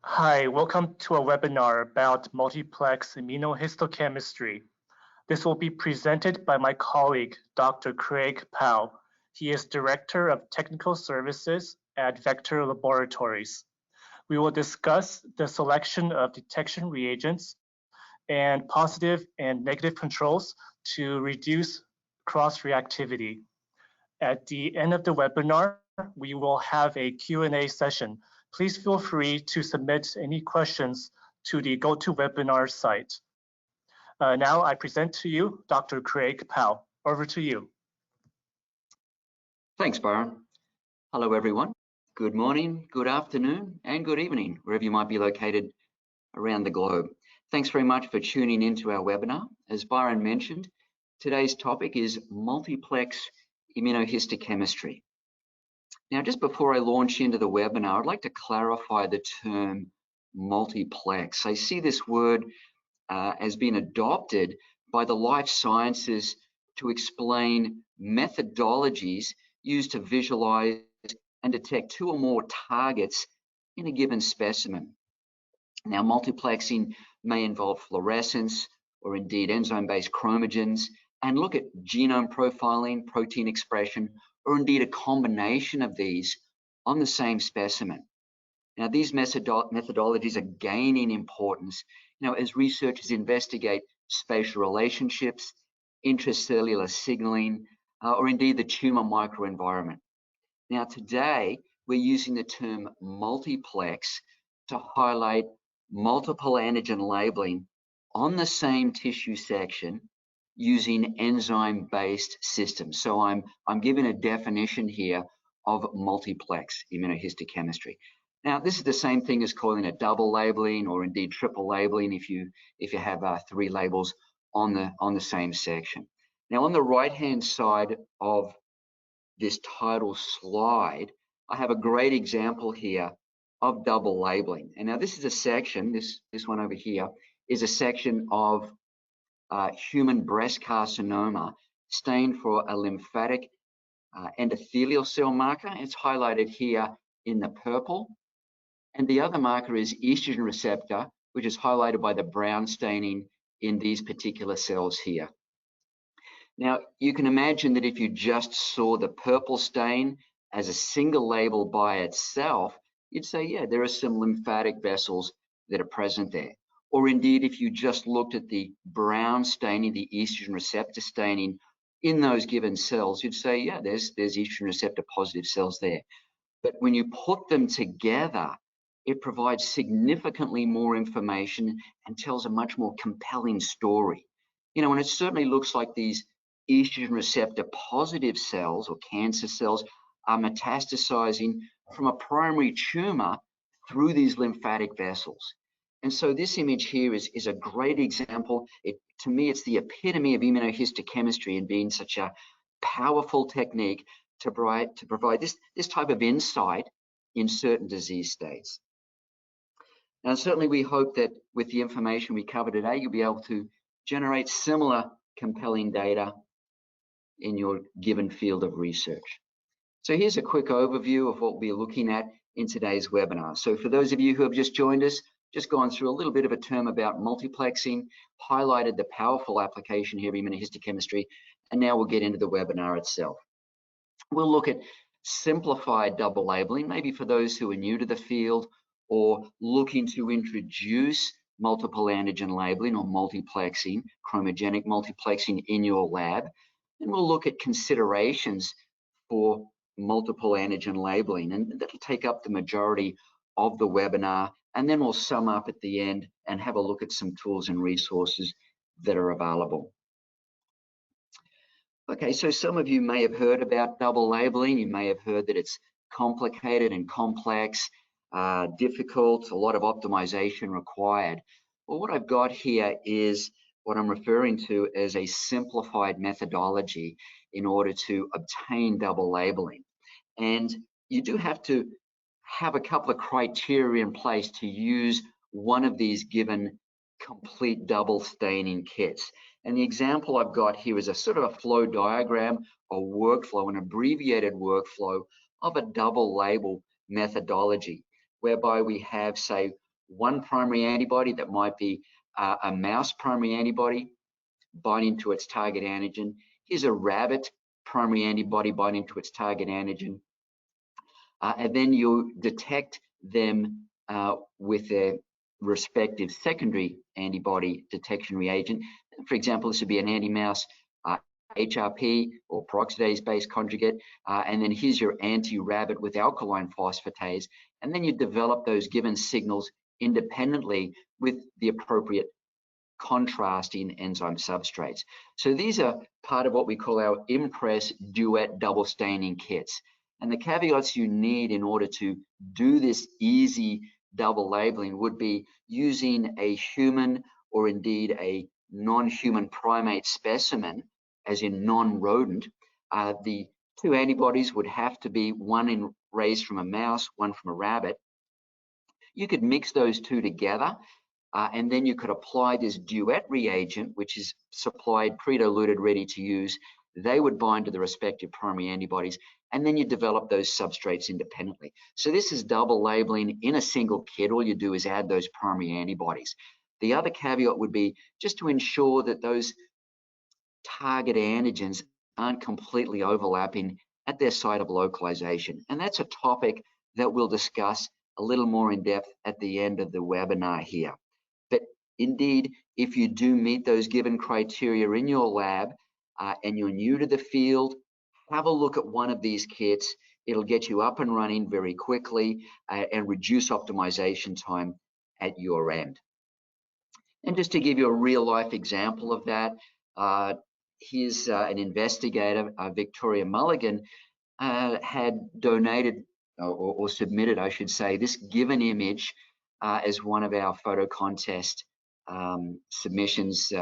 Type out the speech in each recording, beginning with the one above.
Hi, welcome to a webinar about multiplex immunohistochemistry. This will be presented by my colleague, Dr. Craig Powell. He is Director of Technical Services at Vector Laboratories. We will discuss the selection of detection reagents and positive and negative controls to reduce cross-reactivity. At the end of the webinar, we will have a Q&A session. Please feel free to submit any questions to the GoToWebinar site. Now I present to you Dr. Craig Powell. Over to you. Thanks, Byron. Hello, everyone. Good morning, good afternoon, and good evening, wherever you might be located around the globe. Thanks very much for tuning into our webinar. As Byron mentioned, today's topic is multiplex immunohistochemistry. Now, just before I launch into the webinar, I'd like to clarify the term multiplex. I see this word as being adopted by the life sciences to explain methodologies used to visualize and detect two or more targets in a given specimen. Now, multiplexing may involve fluorescence or indeed enzyme-based chromogens and look at genome profiling, protein expression, or indeed a combination of these on the same specimen. Now, these methodologies are gaining importance, as researchers investigate spatial relationships, intracellular signaling, or indeed the tumor microenvironment. Now, today, we're using the term multiplex to highlight multiple antigen labeling on the same tissue section using enzyme-based systems. So I'm giving a definition here of multiplex immunohistochemistry. Now, this is the same thing as calling it double labeling or indeed triple labeling if you have three labels on the same section. Now, on the right-hand side of this title slide, I have a great example here of double labeling. And now this is a section, this one over here, is a section of human breast carcinoma stained for a lymphatic endothelial cell marker. It's highlighted here in the purple. And the other marker is estrogen receptor, which is highlighted by the brown staining in these particular cells here. Now, you can imagine that if you just saw the purple stain as a single label by itself, you'd say, yeah, there are some lymphatic vessels that are present there. Or indeed, if you just looked at the brown staining, the estrogen receptor staining in those given cells, you'd say, yeah, there's estrogen receptor positive cells there. But when you put them together, it provides significantly more information and tells a much more compelling story. And it certainly looks like these estrogen receptor positive cells or cancer cells are metastasizing from a primary tumor through these lymphatic vessels. And so this image here is a great example. To me, it's the epitome of immunohistochemistry and being such a powerful technique to provide this type of insight in certain disease states. Now, certainly we hope that with the information we cover today, you'll be able to generate similar compelling data in your given field of research. So here's a quick overview of what we'll be looking at in today's webinar. So for those of you who have just joined us, just gone through a little bit of a term about multiplexing, highlighted the powerful application here of immunohistochemistry, and now we'll get into the webinar itself. We'll look at simplified double labeling, maybe for those who are new to the field or looking to introduce multiple antigen labeling or multiplexing, chromogenic multiplexing in your lab. And we'll look at considerations for multiple antigen labeling, and that'll take up the majority of the webinar. And then we'll sum up at the end and have a look at some tools and resources that are available. Okay, so some of you may have heard about double labeling. You may have heard that it's complicated and complex, difficult, a lot of optimization required. Well, what I've got here is what I'm referring to as a simplified methodology in order to obtain double labeling. And you do have to have a couple of criteria in place to use one of these given complete double staining kits. And the example I've got here is a sort of a flow diagram, a workflow, an abbreviated workflow of a double label methodology, whereby we have, say, one primary antibody that might be a mouse primary antibody binding to its target antigen. Here's a rabbit primary antibody binding to its target antigen. And then you detect them with their respective secondary antibody detection reagent. For example, this would be an anti-mouse HRP or peroxidase-based conjugate, and then here's your anti-rabbit with alkaline phosphatase, and then you develop those given signals independently with the appropriate contrasting enzyme substrates. So these are part of what we call our Impress duet double staining kits. And the caveats you need in order to do this easy double labeling would be using a human or indeed a non-human primate specimen, as in non-rodent. The two antibodies would have to be one raised from a mouse, one from a rabbit. You could mix those two together, and then you could apply this duet reagent, which is supplied pre-diluted, ready to use. They would bind to the respective primary antibodies, and then you develop those substrates independently. So this is double labeling in a single kit. All you do is add those primary antibodies. The other caveat would be just to ensure that those target antigens aren't completely overlapping at their site of localization. And that's a topic that we'll discuss a little more in depth at the end of the webinar here. But indeed, if you do meet those given criteria in your lab and you're new to the field, have a look at one of these kits. It'll get you up and running very quickly and reduce optimization time at your end. And just to give you a real life example of that, here's an investigator, Victoria Mulligan, had donated or submitted, I should say, this given image as one of our photo contest submissions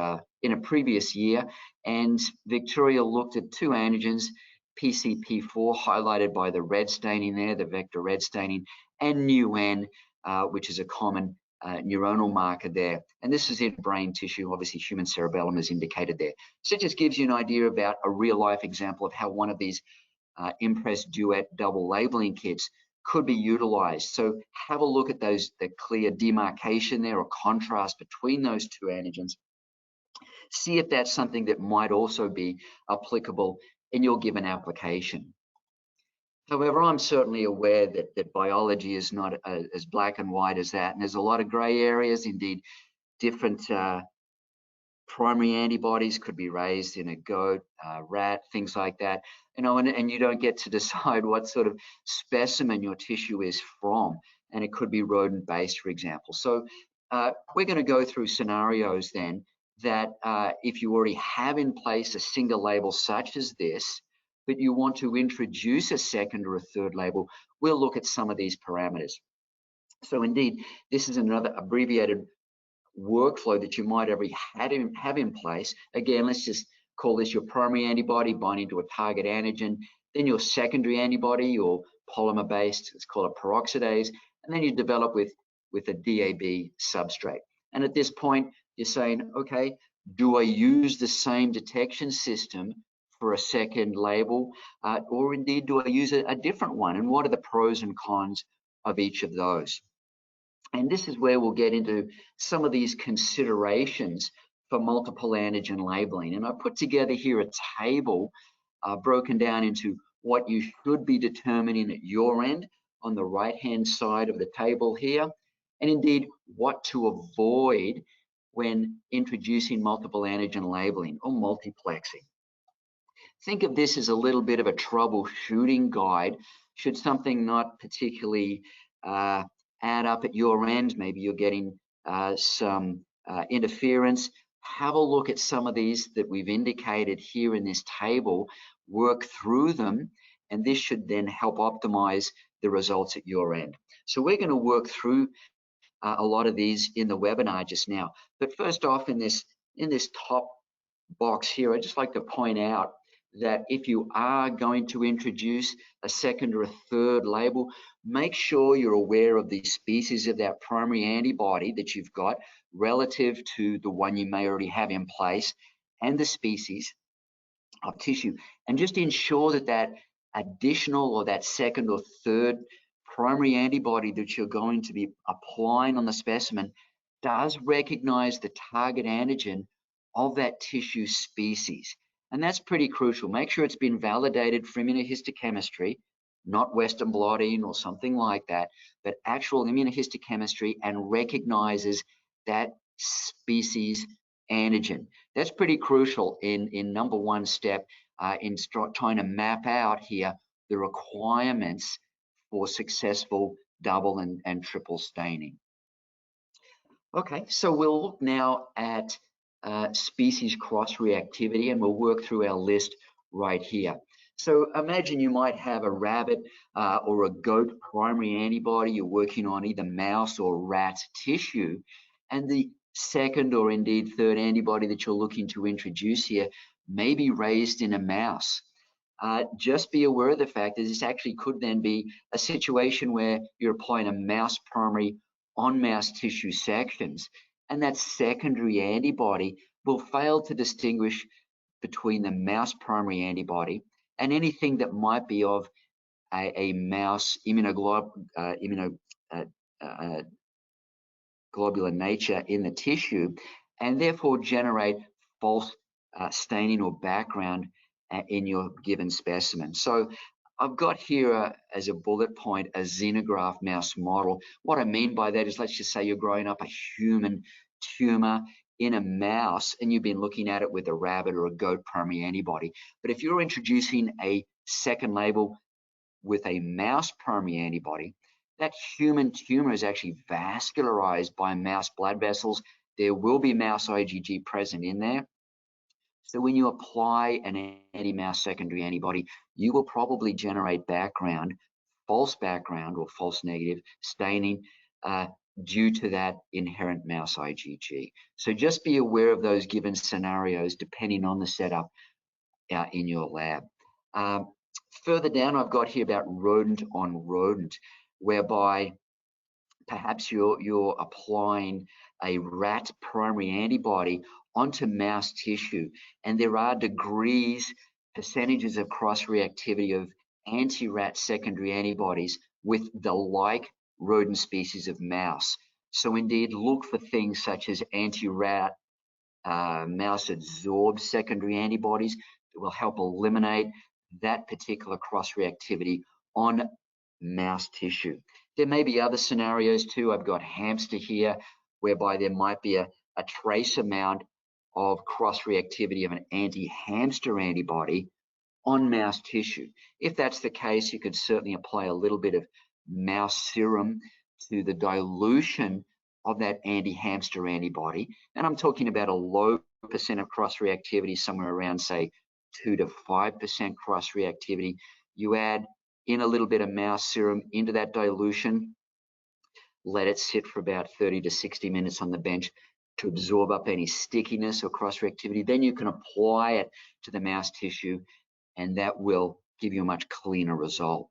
in a previous year. And Victoria looked at two antigens, PCP4, highlighted by the red staining there, the vector red staining, and NUN, which is a common neuronal marker there. And this is in brain tissue. Obviously, human cerebellum is indicated there. So it just gives you an idea about a real life example of how one of these Impress duet double labeling kits could be utilized. So have a look at the clear demarcation there or contrast between those two antigens. See if that's something that might also be applicable in your given application. However, I'm certainly aware that biology is not as black and white as that, and there's a lot of gray areas. Indeed, different primary antibodies could be raised in a goat, rat, things like that, you know, and you don't get to decide what sort of specimen your tissue is from, and it could be rodent-based, for example. So we're going to go through scenarios then that if you already have in place a single label such as this, but you want to introduce a second or a third label, we'll look at some of these parameters. So indeed, this is another abbreviated workflow that you might already have in place. Again, let's just call this your primary antibody binding to a target antigen, then your secondary antibody, your polymer-based, it's called a peroxidase, and then you develop with a DAB substrate. And at this point, you're saying, okay, do I use the same detection system for a second label, or indeed do I use a different one? And what are the pros and cons of each of those? And this is where we'll get into some of these considerations for multiple antigen labeling. And I put together here a table broken down into what you should be determining at your end on the right-hand side of the table here, and indeed what to avoid when introducing multiple antigen labeling or multiplexing. Think of this as a little bit of a troubleshooting guide. Should something not particularly add up at your end, maybe you're getting some interference, have a look at some of these that we've indicated here in this table, work through them, and this should then help optimize the results at your end. So we're going to work through a lot of these in the webinar just now. But first off, in this top box here, I'd just like to point out that if you are going to introduce a second or a third label, make sure you're aware of the species of that primary antibody that you've got relative to the one you may already have in place and the species of tissue, and just ensure that that additional or that second or third primary antibody that you're going to be applying on the specimen does recognize the target antigen of that tissue species. And that's pretty crucial. Make sure it's been validated for immunohistochemistry, not Western blotting or something like that, but actual immunohistochemistry, and recognizes that species antigen. That's pretty crucial in number one step in trying to map out here the requirements for successful double and triple staining. Okay, so we'll look now at species cross-reactivity, and we'll work through our list right here. So imagine you might have a rabbit or a goat primary antibody. You're working on either mouse or rat tissue, and the second or indeed third antibody that you're looking to introduce here may be raised in a mouse. Just be aware of the fact that this actually could then be a situation where you're applying a mouse primary on mouse tissue sections, and that secondary antibody will fail to distinguish between the mouse primary antibody and anything that might be of a mouse immunoglobulin nature in the tissue, and therefore generate false staining or background in your given specimen. So I've got here as a bullet point a xenograft mouse model. What I mean by that is, let's just say you're growing up a human tumor in a mouse and you've been looking at it with a rabbit or a goat primary antibody. But if you're introducing a second label with a mouse primary antibody, that human tumor is actually vascularized by mouse blood vessels. There will be mouse IgG present in there. So when you apply an anti-mouse secondary antibody, you will probably generate background, false background or false negative staining due to that inherent mouse IgG. So just be aware of those given scenarios depending on the setup in your lab. Further down, I've got here about rodent on rodent, whereby perhaps you're applying a rat primary antibody onto mouse tissue, and there are degrees, percentages of cross-reactivity of anti-rat secondary antibodies with the like rodent species of mouse. So indeed, look for things such as anti-rat mouse-adsorbed secondary antibodies that will help eliminate that particular cross-reactivity on mouse tissue. There may be other scenarios too. I've got hamster here, whereby there might be a trace amount of cross-reactivity of an anti-hamster antibody on mouse tissue. If that's the case, you could certainly apply a little bit of mouse serum to the dilution of that anti-hamster antibody. And I'm talking about a low percent of cross-reactivity, somewhere around, say, 2 to 5% cross-reactivity. You add in a little bit of mouse serum into that dilution, let it sit for about 30 to 60 minutes on the bench to absorb up any stickiness or cross-reactivity. Then you can apply it to the mouse tissue, and that will give you a much cleaner result.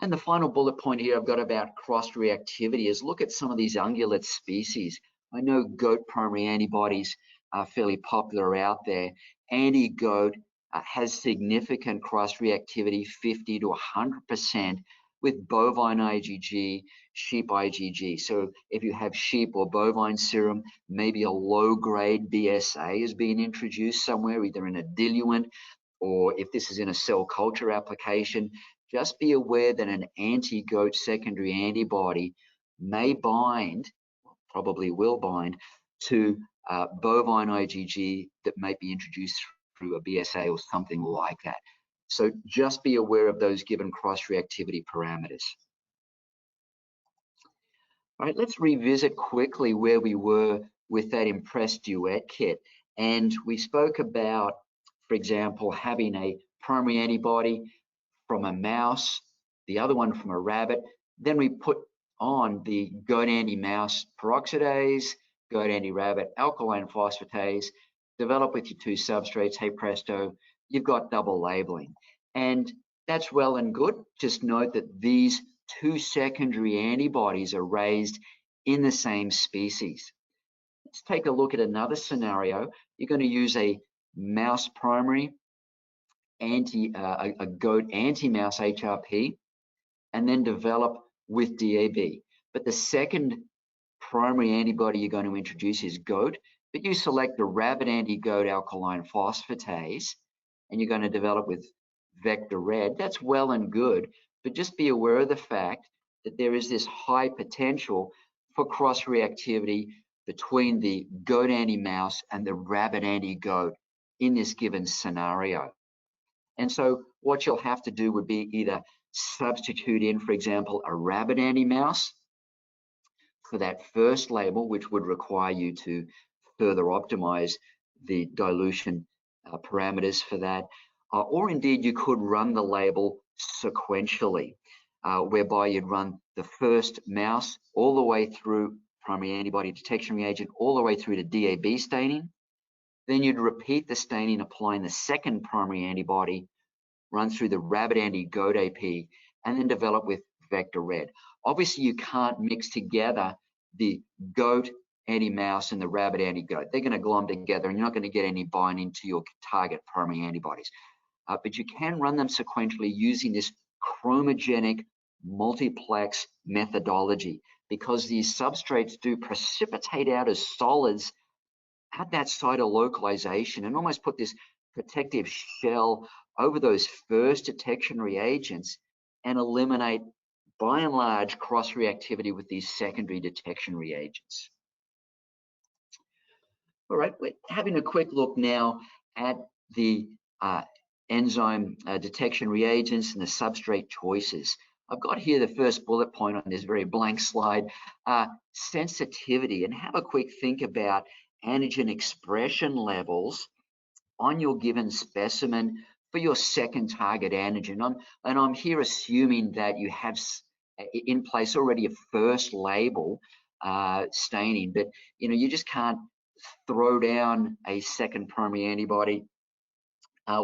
And the final bullet point here I've got about cross-reactivity is look at some of these ungulate species. I know goat primary antibodies are fairly popular out there. Anti-goat has significant cross-reactivity, 50 to 100%, with bovine IgG, sheep IgG. So if you have sheep or bovine serum, maybe a low-grade BSA is being introduced somewhere, either in a diluent or if this is in a cell culture application. Just be aware that an anti-goat secondary antibody may bind, probably will bind, to bovine IgG that might be introduced through a BSA or something like that. So just be aware of those given cross-reactivity parameters. All right, let's revisit quickly where we were with that Impress Duet kit. And we spoke about, for example, having a primary antibody from a mouse, the other one from a rabbit. Then we put on the goat anti-mouse peroxidase, goat anti-rabbit alkaline phosphatase, develop with your two substrates. Hey presto, you've got double labeling. And that's well and good. Just note that these two secondary antibodies are raised in the same species. Let's take a look at another scenario. You're going to use a mouse primary, a goat anti-mouse HRP, and then develop with DAB. But the second primary antibody you're going to introduce is GOAT, but you select the rabbit anti-GOAT alkaline phosphatase, and you're going to develop with vector red. That's well and good, but just be aware of the fact that there is this high potential for cross-reactivity between the goat anti-mouse and the rabbit anti-goat in this given scenario. And so what you'll have to do would be either substitute in, for example, a rabbit anti-mouse for that first label, which would require you to further optimize the dilution parameters for that. Or indeed, you could run the label sequentially, whereby you'd run the first mouse all the way through primary antibody detection reagent, all the way through to DAB staining. Then you'd repeat the staining, applying the second primary antibody, run through the rabbit anti-goat AP, and then develop with vector red. Obviously, you can't mix together the goat anti-mouse and the rabbit anti-goat. They're going to glom together, and you're not going to get any binding to your target primary antibodies. But you can run them sequentially using this chromogenic multiplex methodology, because these substrates do precipitate out as solids at that site of localization and almost put this protective shell over those first detection reagents and eliminate, by and large, cross-reactivity with these secondary detection reagents. All right, we're having a quick look now at the enzyme detection reagents and the substrate choices. I've got here the first bullet point on this very blank slide, sensitivity, and have a quick think about antigen expression levels on your given specimen for your second target antigen. I'm here assuming that you have in place already a first label staining, but you just can't throw down a second primary antibody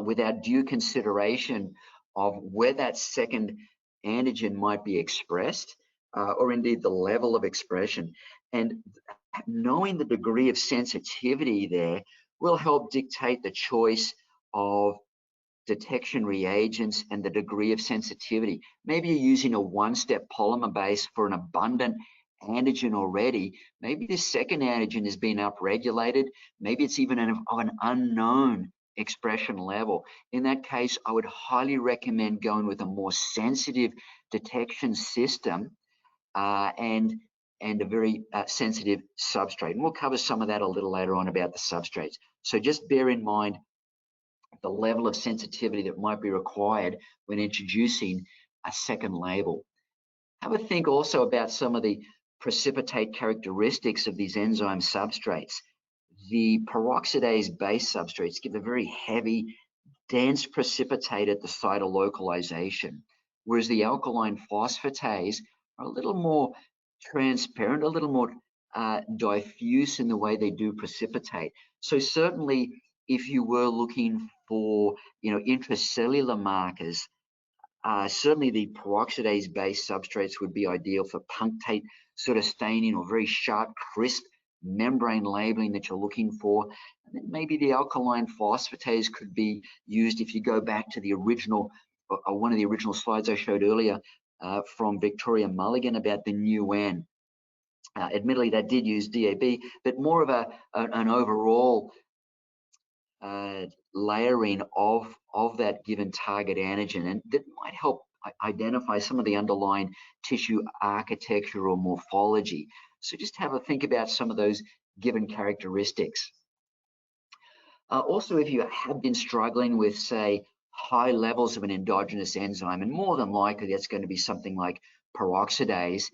without due consideration of where that second antigen might be expressed, or indeed the level of expression. And knowing the degree of sensitivity there will help dictate the choice of detection reagents and the degree of sensitivity. Maybe you're using a one-step polymer base for an abundant antigen already. Maybe this second antigen has been upregulated. Maybe it's even of an unknown expression level. In that case, I would highly recommend going with a more sensitive detection system and a very sensitive substrate. And we'll cover some of that a little later on about the substrates. So just bear in mind the level of sensitivity that might be required when introducing a second label. Have a think also about some of the precipitate characteristics of these enzyme substrates. The peroxidase-based substrates give a very heavy, dense precipitate at the site of localization, whereas the alkaline phosphatase are a little more transparent, a little more diffuse in the way they do precipitate. So certainly, if you were looking for intracellular markers, certainly the peroxidase-based substrates would be ideal for punctate sort of staining or very sharp, crisp membrane labeling that you're looking for. And then maybe the alkaline phosphatase could be used if you go back to the original, one of the original slides I showed earlier from Victoria Mulligan about the new N. Admittedly, that did use DAB, but more of an overall layering of that given target antigen, and that might help identify some of the underlying tissue architecture or morphology. So just have a think about some of those given characteristics. Also, if you have been struggling with, say, high levels of an endogenous enzyme, and more than likely that's going to be something like peroxidase,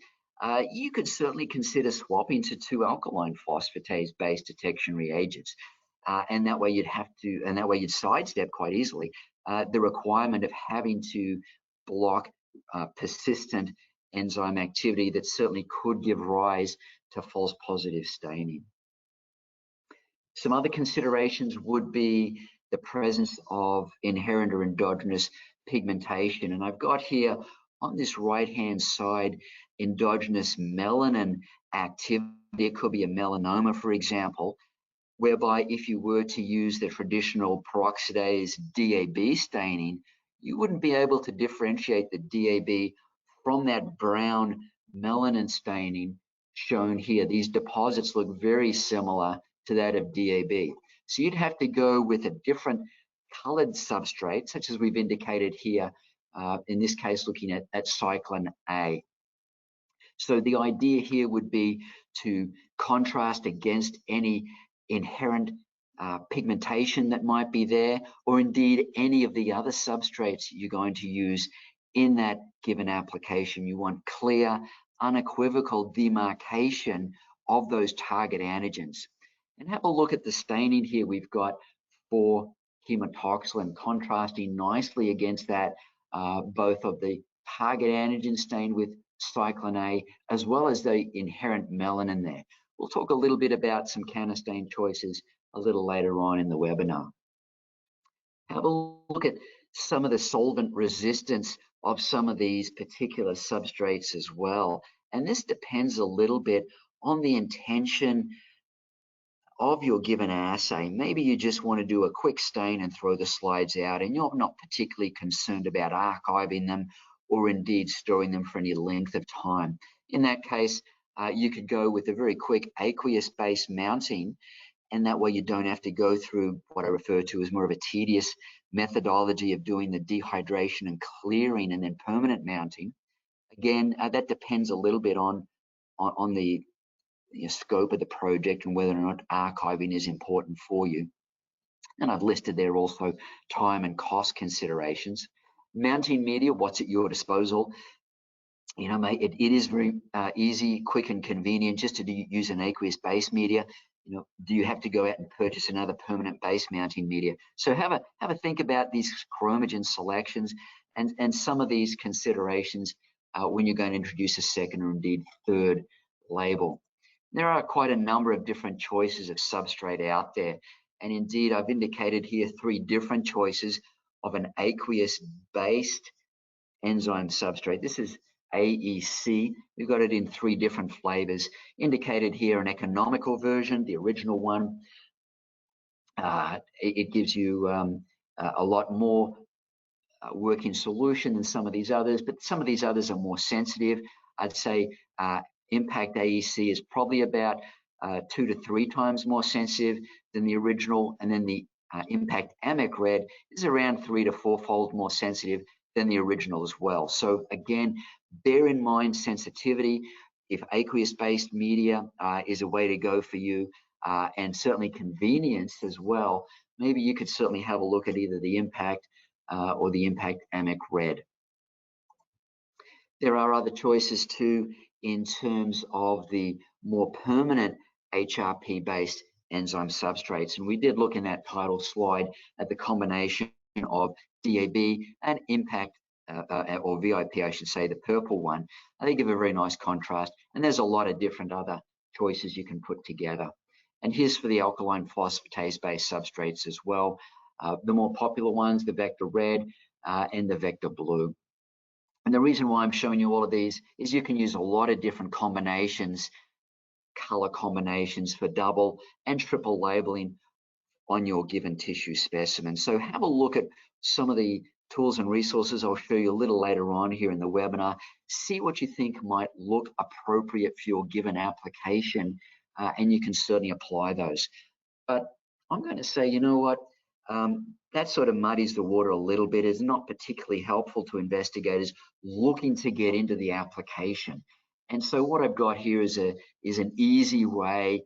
you could certainly consider swapping to 2 alkaline phosphatase-based detection reagents. And that way you'd sidestep quite easily the requirement of having to block persistent enzyme activity that certainly could give rise to false positive staining. Some other considerations would be the presence of inherent or endogenous pigmentation. And I've got here on this right-hand side endogenous melanin activity. It could be a melanoma, for example, whereby if you were to use the traditional peroxidase DAB staining, you wouldn't be able to differentiate the DAB from that brown melanin staining shown here. These deposits look very similar to that of DAB. So you'd have to go with a different colored substrate, such as we've indicated here, in this case looking at cyclin A. So the idea here would be to contrast against any inherent pigmentation that might be there, or indeed any of the other substrates you're going to use in that given application. You want clear, unequivocal demarcation of those target antigens. And have a look at the staining here we've got for hematoxylin, contrasting nicely against that, both of the target antigen stained with cyclin A, as well as the inherent melanin there. We'll talk a little bit about some Counterstain choices a little later on in the webinar. Have a look at some of the solvent resistance of some of these particular substrates as well. And this depends a little bit on the intention of your given assay. Maybe you just want to do a quick stain and throw the slides out, and you're not particularly concerned about archiving them or indeed storing them for any length of time. In that case, you could go with a very quick aqueous-based mounting, and that way you don't have to go through what I refer to as more of a tedious methodology of doing the dehydration and clearing and then permanent mounting. Again, that depends a little bit on the scope of the project and whether or not archiving is important for you. And I've listed there also time and cost considerations. Mounting media, what's at your disposal? You know, mate, it is very easy, quick and convenient just to use an aqueous base media. You know, do you have to go out and purchase another permanent base mounting media? So have a think about these chromogen selections and some of these considerations when you're going to introduce a second or indeed third label. There are quite a number of different choices of substrate out there. And indeed, I've indicated here 3 different choices of an aqueous-based enzyme substrate. This is AEC. We've got it in 3 different flavors. Indicated here an economical version, the original one. It gives you a lot more working solution than some of these others, but some of these others are more sensitive. I'd say Impact AEC is probably about 2 to 3 times more sensitive than the original, and then the Impact AMEC Red is around 3 to 4-fold more sensitive than the original as well. So again, bear in mind sensitivity. If aqueous-based media is a way to go for you, and certainly convenience as well, maybe you could certainly have a look at either the Impact or the Impact AMEC Red. There are other choices too in terms of the more permanent HRP-based enzyme substrates. And we did look in that title slide at the combination of DAB and Impact, or VIP, I should say, the purple one. They give a very nice contrast, and there's a lot of different other choices you can put together. And here's for the alkaline phosphatase-based substrates as well. The more popular ones, the Vector Red and the Vector Blue. And the reason why I'm showing you all of these is you can use a lot of different combinations, color combinations for double and triple labeling on your given tissue specimen. So have a look at some of the tools and resources I'll show you a little later on here in the webinar. See what you think might look appropriate for your given application, and you can certainly apply those. But I'm going to say, you know what, that sort of muddies the water a little bit. Is not particularly helpful to investigators looking to get into the application. And so what I've got here is an easy way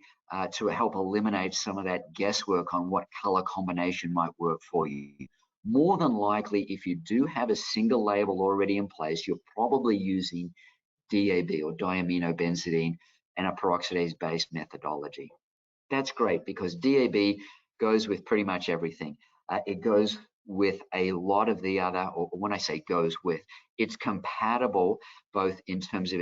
to help eliminate some of that guesswork on what color combination might work for you. More than likely, if you do have a single label already in place, you're probably using DAB or diaminobenzidine and a peroxidase-based methodology. That's great because DAB goes with pretty much everything. It goes with a lot of the other, or when I say goes with, it's compatible both in terms of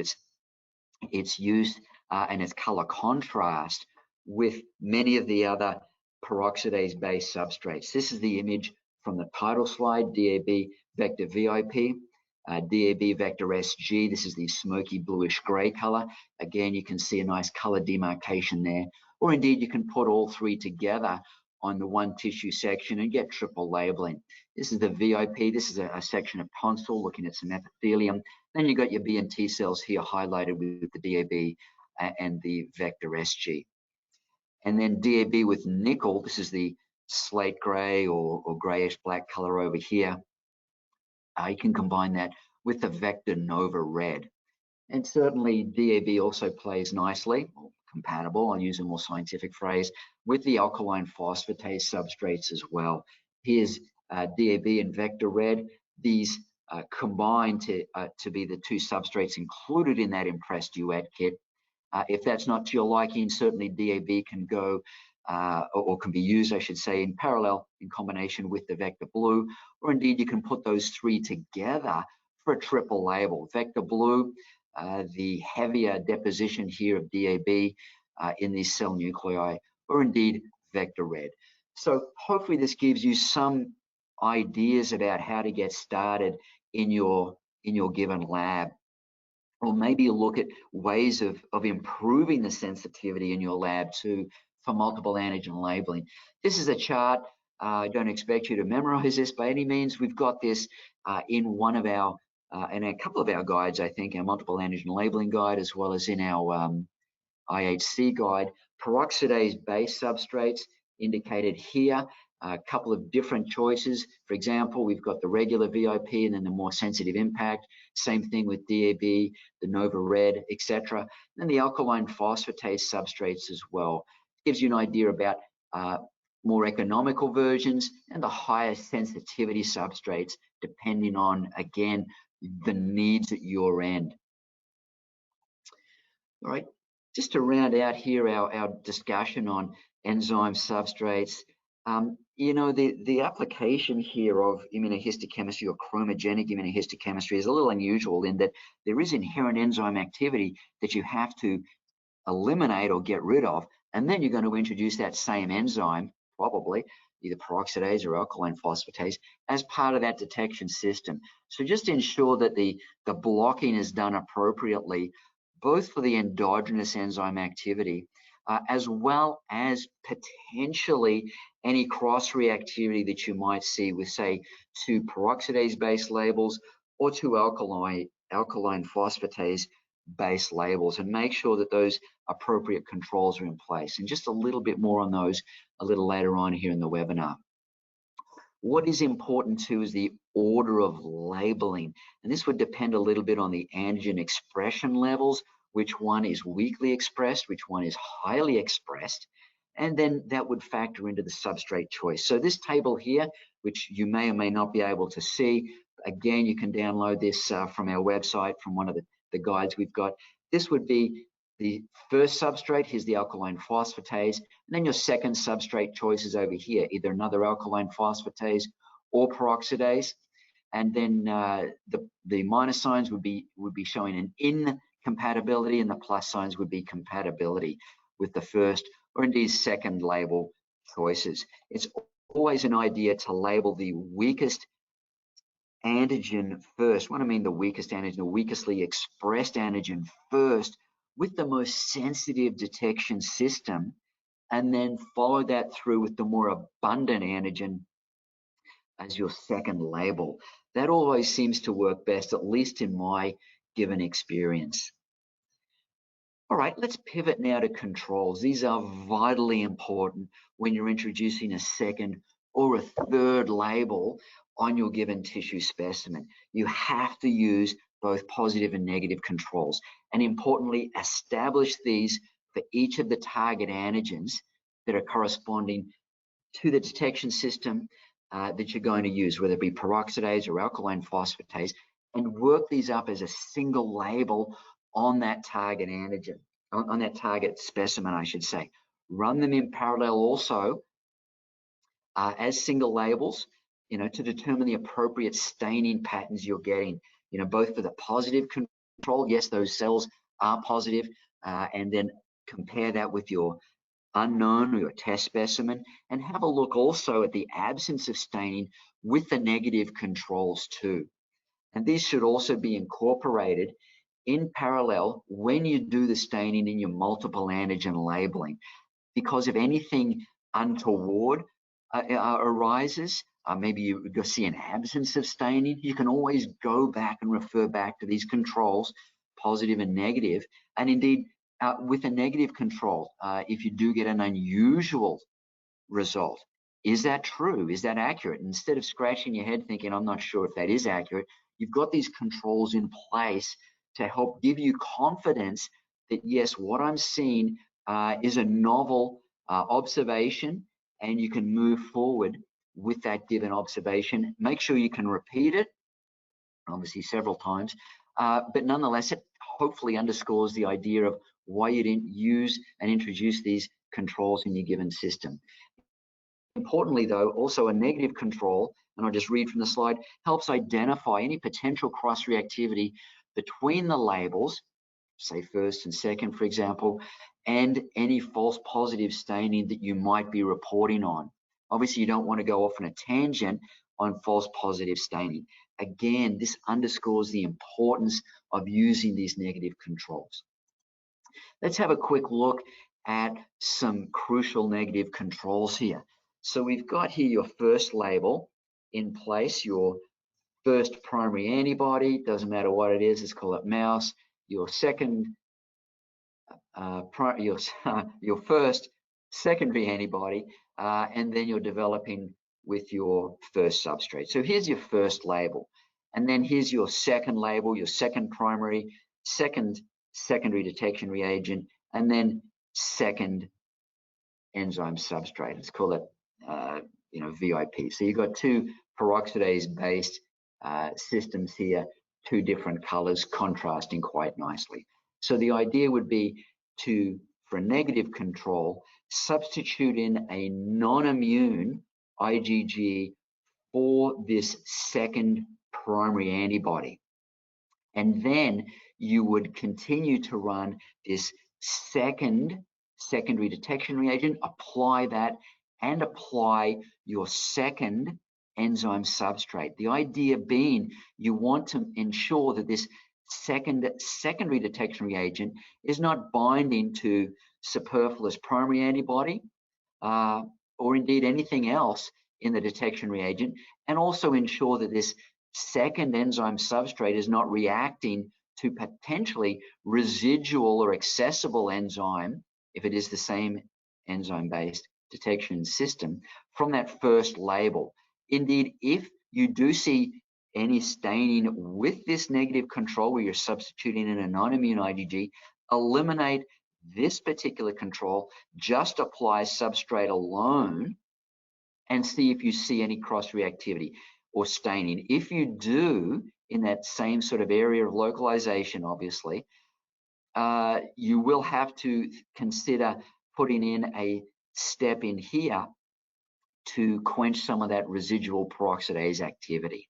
its use and its color contrast with many of the other peroxidase-based substrates. This is the image from the title slide, DAB Vector VIP, DAB Vector SG. This is the smoky bluish gray color. Again, you can see a nice color demarcation there. Or indeed, you can put all 3 together on the one tissue section and get triple labeling. This is the VIP. This is a section of tonsil looking at some epithelium. Then you got your B and T cells here highlighted with the DAB and the vector SG. And then DAB with nickel. This is the slate gray or grayish black color over here. You can combine that with the vector Nova red. And certainly DAB also plays nicely, or compatible, I'll use a more scientific phrase, with the alkaline phosphatase substrates as well. Here's DAB and vector red. These combine to be the two substrates included in that Impress duet kit. If that's not to your liking, certainly DAB can go, or can be used, I should say, in parallel in combination with the vector blue, or indeed you can put those three together for a triple label. Vector blue, the heavier deposition here of DAB in these cell nuclei, or indeed vector red. So hopefully this gives you some ideas about how to get started in your given lab. Or maybe look at ways of improving the sensitivity in your lab too for multiple antigen labeling. This is a chart. I don't expect you to memorize this by any means. We've got this in one of our, in a couple of our guides, I think, our multiple antigen labeling guide, as well as in our IHC guide. Peroxidase-based substrates indicated here. A couple of different choices. For example, we've got the regular VIP and then the more sensitive impact. Same thing with DAB, the Nova Red, etc. And the alkaline phosphatase substrates as well. Gives you an idea about more economical versions and the higher sensitivity substrates, depending on, again, the needs at your end. All right, just to round out here our discussion on enzyme substrates, you know, the application here of immunohistochemistry or chromogenic immunohistochemistry is a little unusual in that there is inherent enzyme activity that you have to eliminate or get rid of, and then you're going to introduce that same enzyme, probably either peroxidase or alkaline phosphatase, as part of that detection system. So just ensure that the blocking is done appropriately, both for the endogenous enzyme activity, as well as potentially any cross-reactivity that you might see with, say, two peroxidase-based labels or two alkaline phosphatase-based labels, and make sure that those appropriate controls are in place. And just a little bit more on those a little later on here in the webinar. What is important too is the order of labeling, and this would depend a little bit on the antigen expression levels, which one is weakly expressed, which one is highly expressed, and then that would factor into the substrate choice. So this table here, which you may or may not be able to see, again, you can download this from our website, from one of the guides we've got. This would be the first substrate. Here's the alkaline phosphatase, and then your second substrate choice is over here, either another alkaline phosphatase or peroxidase, and then the minus signs would be showing an incompatibility, and the plus signs would be compatibility with the first or indeed second label choices. It's always an idea to label the weakest antigen first. What I mean the weakest antigen, the weakestly expressed antigen first, with the most sensitive detection system, and then follow that through with the more abundant antigen as your second label. That always seems to work best, at least in my given experience. All right, let's pivot now to controls. These are vitally important when you're introducing a second or a third label on your given tissue specimen. You have to use both positive and negative controls, and importantly, establish these for each of the target antigens that are corresponding to the detection system that you're going to use, whether it be peroxidase or alkaline phosphatase, and work these up as a single label on that target antigen, on that target specimen, I should say. Run them in parallel also as single labels, you know, to determine the appropriate staining patterns you're getting, you know, both for the positive control, yes, those cells are positive, and then compare that with your unknown or your test specimen, and have a look also at the absence of staining with the negative controls too. And these should also be incorporated in parallel when you do the staining in your multiple antigen labeling, because if anything untoward arises, maybe you see an absence of staining, you can always go back and refer back to these controls, positive and negative. And indeed, with a negative control, if you do get an unusual result, is that true? Is that accurate? Instead of scratching your head thinking, I'm not sure if that is accurate, you've got these controls in place to help give you confidence that, yes, what I'm seeing is a novel observation, and you can move forward with that given observation. Make sure you can repeat it, obviously several times, but nonetheless, it hopefully underscores the idea of why you didn't use and introduce these controls in your given system. Importantly, though, also a negative control, and I'll just read from the slide, helps identify any potential cross-reactivity between the labels, say first and second, for example, and any false positive staining that you might be reporting on. Obviously, you don't want to go off on a tangent on false positive staining. Again, this underscores the importance of using these negative controls. Let's have a quick look at some crucial negative controls here. So we've got here your first label in place, your first primary antibody, doesn't matter what it is, let's call it mouse, your second, your first secondary antibody, and then you're developing with your first substrate. So here's your first label, and then here's your second label, your second primary, second secondary detection reagent, and then second enzyme substrate. Let's call it, VIP. So you've got two peroxidase-based systems here, two different colors contrasting quite nicely. So the idea would be to, for a negative control, substitute in a non-immune IgG for this second primary antibody. And then you would continue to run this secondary detection reagent, apply that, and apply your second enzyme substrate. The idea being you want to ensure that this secondary detection reagent is not binding to superfluous primary antibody or indeed anything else in the detection reagent, and also ensure that this second enzyme substrate is not reacting to potentially residual or accessible enzyme, if it is the same enzyme-based detection system, from that first label. Indeed, if you do see any staining with this negative control where you're substituting in a non-immune IgG, eliminate this particular control, just apply substrate alone, and see if you see any cross-reactivity or staining. If you do, in that same sort of area of localization, obviously, you will have to consider putting in a step in here to quench some of that residual peroxidase activity.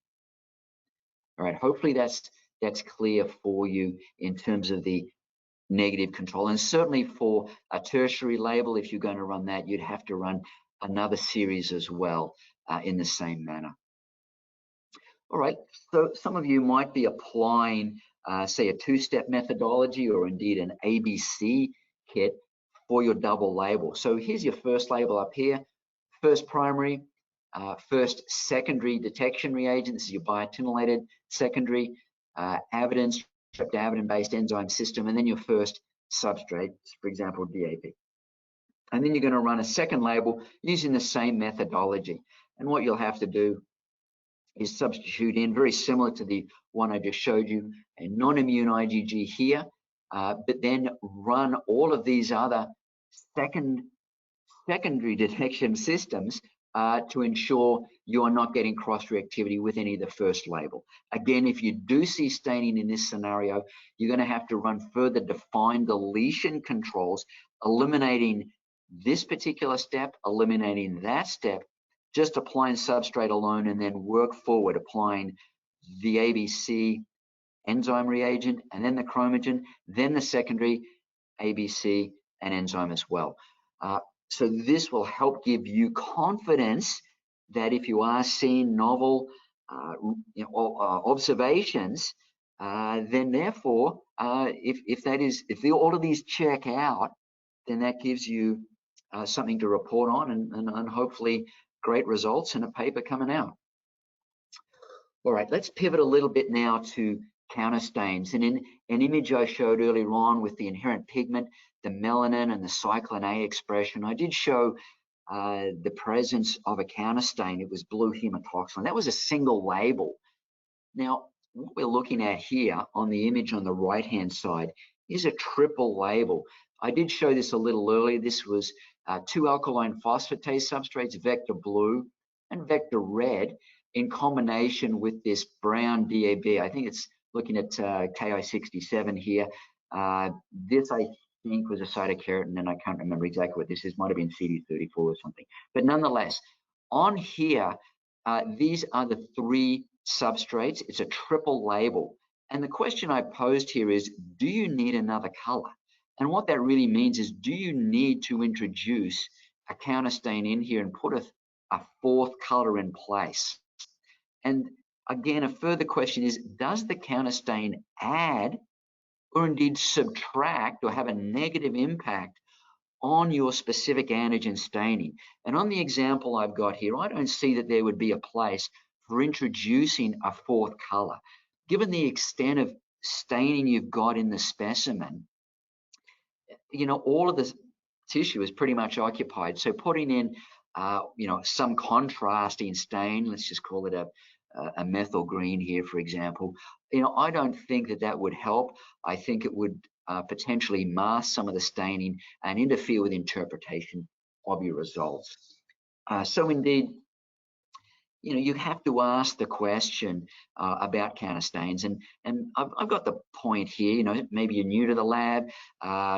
All right, hopefully that's clear for you in terms of the negative control. And certainly for a tertiary label, if you're going to run that, you'd have to run another series as well in the same manner. All right, so some of you might be applying, say, a two-step methodology or indeed an ABC kit for your double label. So here's your first label up here, first primary, first secondary detection reagent. This is your biotinylated secondary, avidin, streptavidin-based enzyme system, and then your first substrate, for example, DAP. And then you're going to run a second label using the same methodology. And what you'll have to do is substitute in, very similar to the one I just showed you, a non-immune IgG here, but then run all of these other secondary detection systems to ensure you are not getting cross-reactivity with any of the first label. Again, if you do see staining in this scenario, you're going to have to run further defined deletion controls, eliminating this particular step, eliminating that step, just applying substrate alone, and then work forward, applying the ABC enzyme reagent, and then the chromogen, then the secondary ABC and enzyme as well. So this will help give you confidence that if you are seeing novel observations, then therefore, if all of these check out, then that gives you something to report on and hopefully great results and a paper coming out. All right, let's pivot a little bit now to counterstains. And in an image I showed earlier on with the inherent pigment, the melanin and the cyclin A expression, I did show the presence of a counterstain. It was blue hematoxylin. That was a single label. Now, what we're looking at here on the image on the right-hand side is a triple label. I did show this a little earlier. This was 2 alkaline phosphatase substrates, vector blue and vector red, in combination with this brown DAB. I think it's looking at Ki67 here. This, I think, was a cytokeratin, and I can't remember exactly what this is. Might have been CD34 or something. But nonetheless, on here, these are the 3 substrates. It's a triple label. And the question I posed here is, do you need another color? And what that really means is, do you need to introduce a counterstain in here and put a 4th color in place? And again, a further question is, does the counterstain add or indeed subtract or have a negative impact on your specific antigen staining? And on the example I've got here, I don't see that there would be a place for introducing a 4th color. Given the extent of staining you've got in the specimen, you know, all of the tissue is pretty much occupied. So putting in, you know, some contrasting stain, let's just call it a methyl green here, for example, you know, I don't think that that would help. I think it would potentially mask some of the staining and interfere with interpretation of your results. So indeed, you know, you have to ask the question about counterstains, and I've got the point here. You know, maybe you're new to the lab,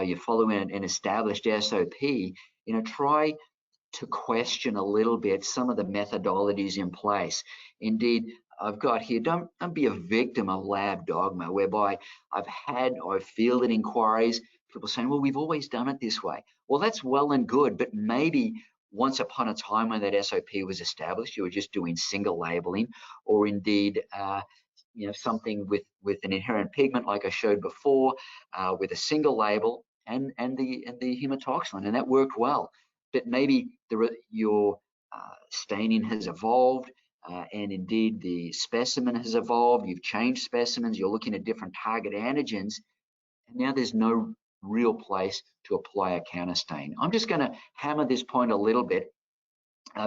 you're following an established SOP. You know, try to question a little bit some of the methodologies in place. Indeed, I've got here, don't be a victim of lab dogma, whereby I've fielded inquiries, people saying, well, we've always done it this way. Well, that's well and good, but maybe once upon a time when that SOP was established, you were just doing single labeling, or indeed, you know, something with an inherent pigment like I showed before, with a single label and the hematoxylin, and that worked well. But maybe your staining has evolved, and indeed the specimen has evolved. You've changed specimens. You're looking at different target antigens, and now there's no real place to apply a counterstain. I'm just going to hammer this point a little bit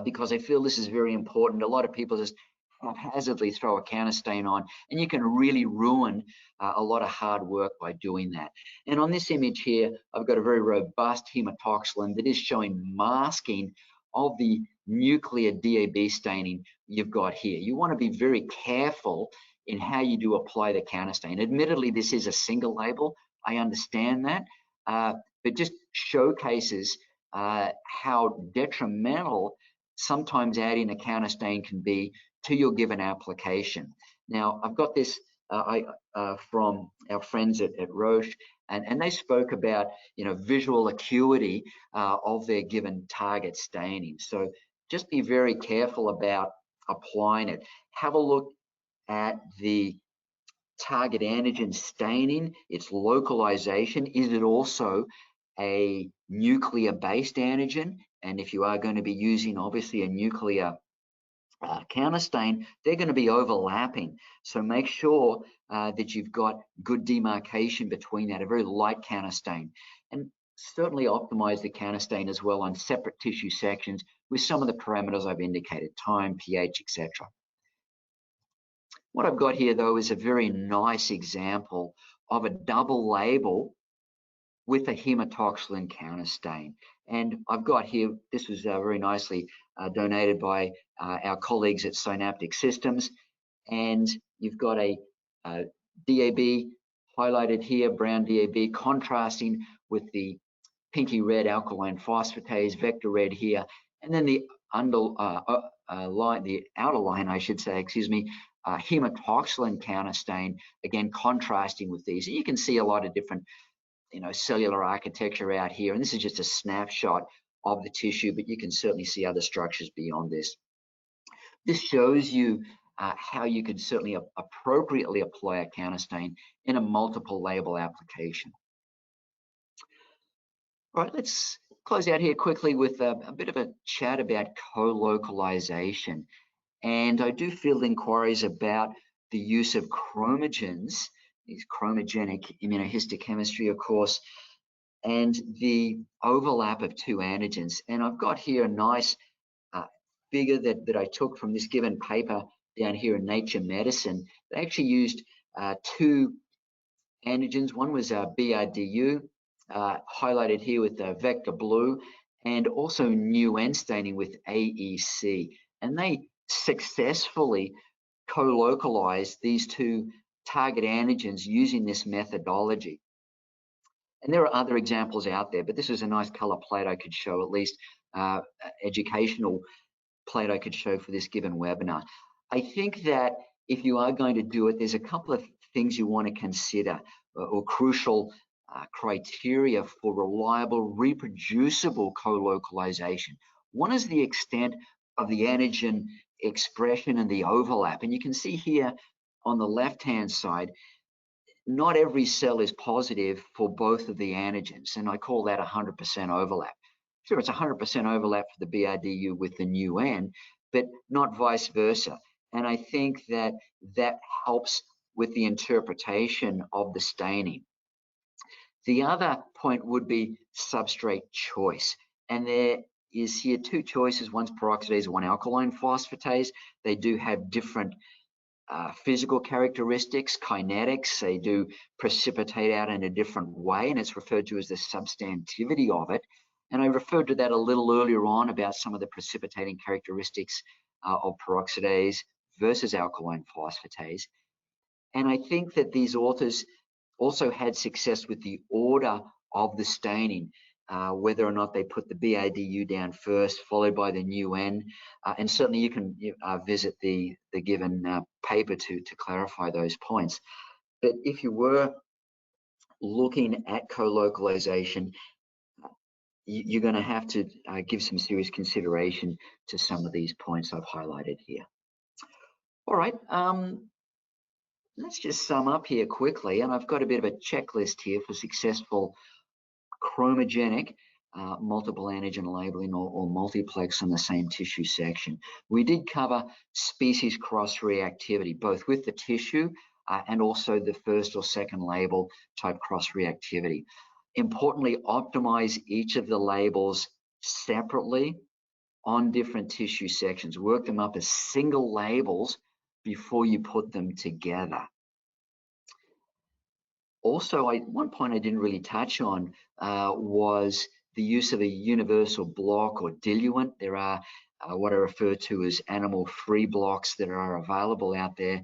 because I feel this is very important. A lot of people just haphazardly throw a counterstain on, and you can really ruin a lot of hard work by doing that. And on this image here, I've got a very robust hematoxylin that is showing masking of the nuclear DAB staining you've got here. You want to be very careful in how you do apply the counterstain. Admittedly, this is a single label. I understand that, but just showcases how detrimental sometimes adding a counterstain can be to your given application. Now, I've got this from our friends at Roche, and they spoke about, you know, visual acuity of their given target staining. So just be very careful about applying it. Have a look at the target antigen staining, its localization. Is it also a nuclear-based antigen? And if you are going to be using, obviously, a nuclear counterstain, they're going to be overlapping. So make sure that you've got good demarcation between that, a very light counterstain. And certainly optimize the counterstain as well on separate tissue sections with some of the parameters I've indicated, time, pH, etc. What I've got here, though, is a very nice example of a double label with a hematoxylin counterstain. And I've got here, this was very nicely donated by our colleagues at Synaptic Systems. And you've got a DAB highlighted here, brown DAB, contrasting with the pinky red alkaline phosphatase, vector red here, and then the outer line, I should say, excuse me, hematoxylin counterstain, again contrasting with these. And you can see a lot of different, you know, cellular architecture out here, and this is just a snapshot of the tissue, but you can certainly see other structures beyond this. This shows you how you can certainly appropriately apply a counterstain in a multiple label application. All right, let's close out here quickly with a bit of a chat about co-localization. And I do field inquiries about the use of chromogens, these chromogenic immunohistochemistry, of course, and the overlap of two antigens. And I've got here a nice figure that I took from this given paper down here in Nature Medicine. They actually used two antigens. One was BRDU, highlighted here with vector blue, and also new staining with AEC. And they successfully co-localized these two target antigens using this methodology. And there are other examples out there, but this is a nice color plate I could show, at least educational plate I could show for this given webinar. I think that if you are going to do it, there's a couple of things you want to consider or crucial criteria for reliable, reproducible co-localization. One is the extent of the antigen expression and the overlap. And you can see here on the left-hand side, not every cell is positive for both of the antigens, and I call that 100% overlap. Sure, it's 100% overlap for the BRDU with the new N, but not vice versa. And I think that that helps with the interpretation of the staining. The other point would be substrate choice. And there is here two choices, one's peroxidase, one alkaline phosphatase. They do have different physical characteristics, kinetics. They do precipitate out in a different way, and it's referred to as the substantivity of it. And I referred to that a little earlier on about some of the precipitating characteristics of peroxidase versus alkaline phosphatase. And I think that these authors also had success with the order of the staining, whether or not they put the BRDU down first, followed by the new N. And certainly you can visit the given paper to clarify those points. But if you were looking at co-localization, you're going to have to give some serious consideration to some of these points I've highlighted here. All right, let's just sum up here quickly. And I've got a bit of a checklist here for successful chromogenic multiple antigen labeling or multiplex in the same tissue section. We did cover species cross-reactivity, both with the tissue and also the first or second label type cross-reactivity. Importantly, optimize each of the labels separately on different tissue sections. Work them up as single labels before you put them together. Also, one point I didn't really touch on was the use of a universal block or diluent. There are what I refer to as animal-free blocks that are available out there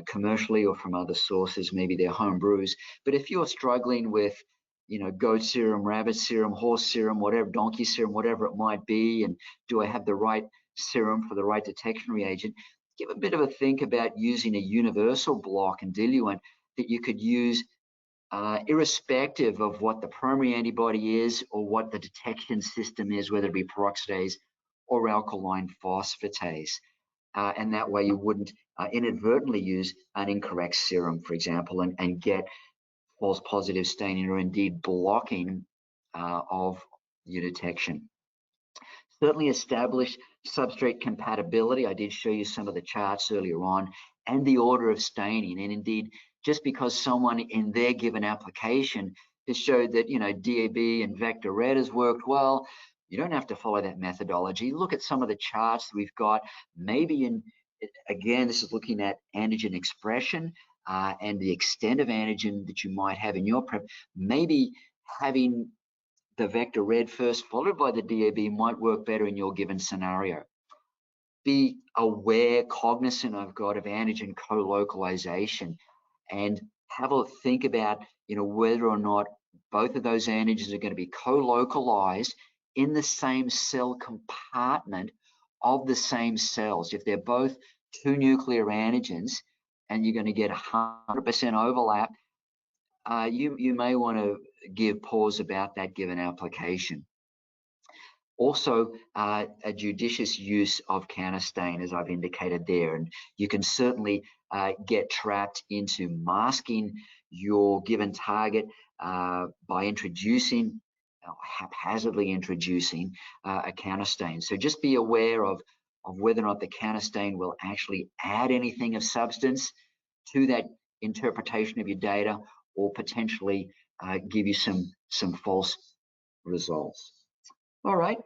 commercially or from other sources. Maybe they're home brews. But if you're struggling with, you know, goat serum, rabbit serum, horse serum, whatever, donkey serum, whatever it might be, and do I have the right serum for the right detection reagent, give a bit of a think about using a universal block and diluent that you could use irrespective of what the primary antibody is or what the detection system is, whether it be peroxidase or alkaline phosphatase. And that way you wouldn't inadvertently use an incorrect serum, for example, and get false positive staining or indeed blocking of your detection. Certainly establish substrate compatibility. I did show you some of the charts earlier on, and the order of staining. And indeed, just because someone in their given application has showed that, you know, DAB and vector red has worked well, you don't have to follow that methodology. Look at some of the charts that we've got. Maybe again, this is looking at antigen expression and the extent of antigen that you might have in your prep. Maybe having the vector red first, followed by the DAB, might work better in your given scenario. Be aware, cognizant of antigen co-localization, and have a think about, you know, whether or not both of those antigens are going to be co-localized in the same cell compartment of the same cells. If they're both two nuclear antigens and you're going to get 100% overlap, you may want to give pause about that given application. Also, a judicious use of counterstain, as I've indicated there, and you can certainly get trapped into masking your given target by introducing haphazardly introducing a counterstain. So just be aware of whether or not the counterstain will actually add anything of substance to that interpretation of your data, or potentially give you some false results. All right.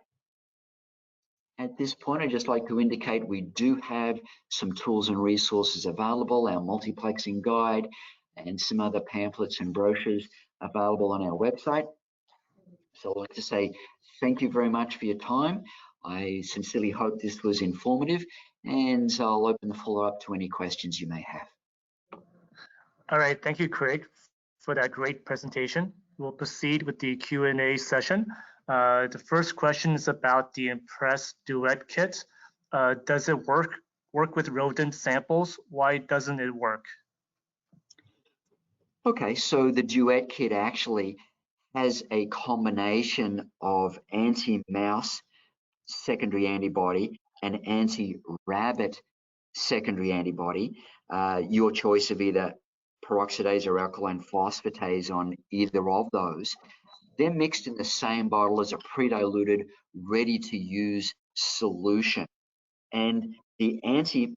At this point, I'd just like to indicate we do have some tools and resources available, our multiplexing guide and some other pamphlets and brochures available on our website. So I'd like to say thank you very much for your time. I sincerely hope this was informative, and I'll open the floor up to any questions you may have. All right, thank you, Craig, for that great presentation. We'll proceed with the Q&A session. The first question is about the Impress Duet kit. Does it work with rodent samples? Why doesn't it work? Okay, so the Duet kit actually has a combination of anti-mouse secondary antibody and anti-rabbit secondary antibody. Your choice of either peroxidase or alkaline phosphatase on either of those. They're mixed in the same bottle as a pre-diluted, ready-to-use solution. And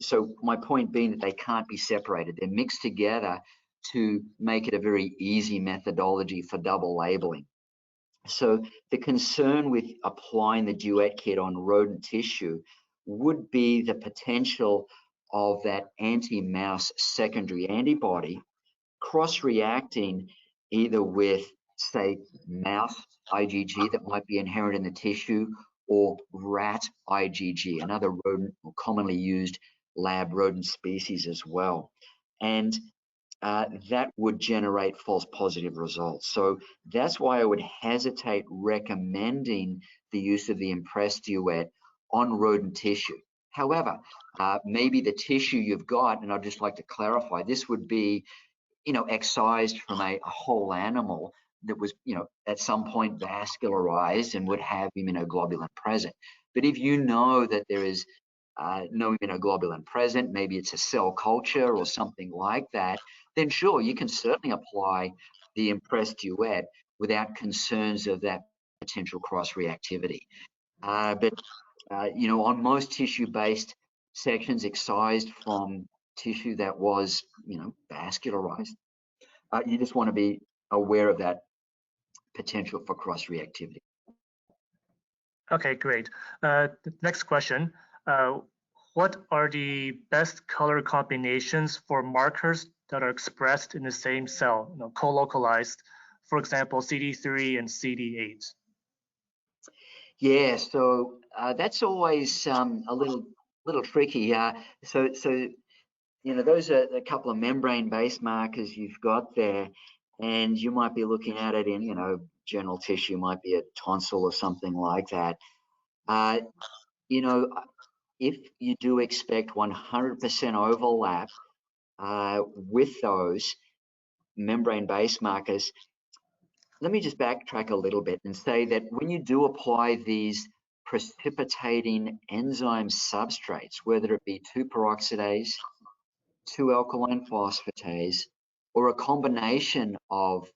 so my point being that they can't be separated. They're mixed together to make it a very easy methodology for double labeling. So the concern with applying the Duet kit on rodent tissue would be the potential of that anti-mouse secondary antibody cross-reacting either with, say, mouse IgG that might be inherent in the tissue, or rat IgG, another rodent or commonly used lab rodent species as well. And that would generate false positive results. So that's why I would hesitate recommending the use of the Impress Duet on rodent tissue. However, maybe the tissue you've got, and I'd just like to clarify, this would be, excised from a whole animal that was, at some point vascularized and would have immunoglobulin present. But if you know that there is no immunoglobulin present, maybe it's a cell culture or something like that, then sure, you can certainly apply the Impress Duet without concerns of that potential cross-reactivity. But on most tissue-based sections excised from tissue that was, vascularized, you just want to be aware of that potential for cross-reactivity. Okay, great. The next question. What are the best color combinations for markers that are expressed in the same cell, co-localized, for example, CD3 and CD8? Yeah, so that's always a little tricky. So those are a couple of membrane-based markers you've got there, and you might be looking at it in, general tissue, might be a tonsil or something like that. If you do expect 100% overlap with those membrane-based markers, let me just backtrack a little bit and say that when you do apply these precipitating enzyme substrates, whether it be 2-peroxidase, 2-alkaline phosphatase, or a combination of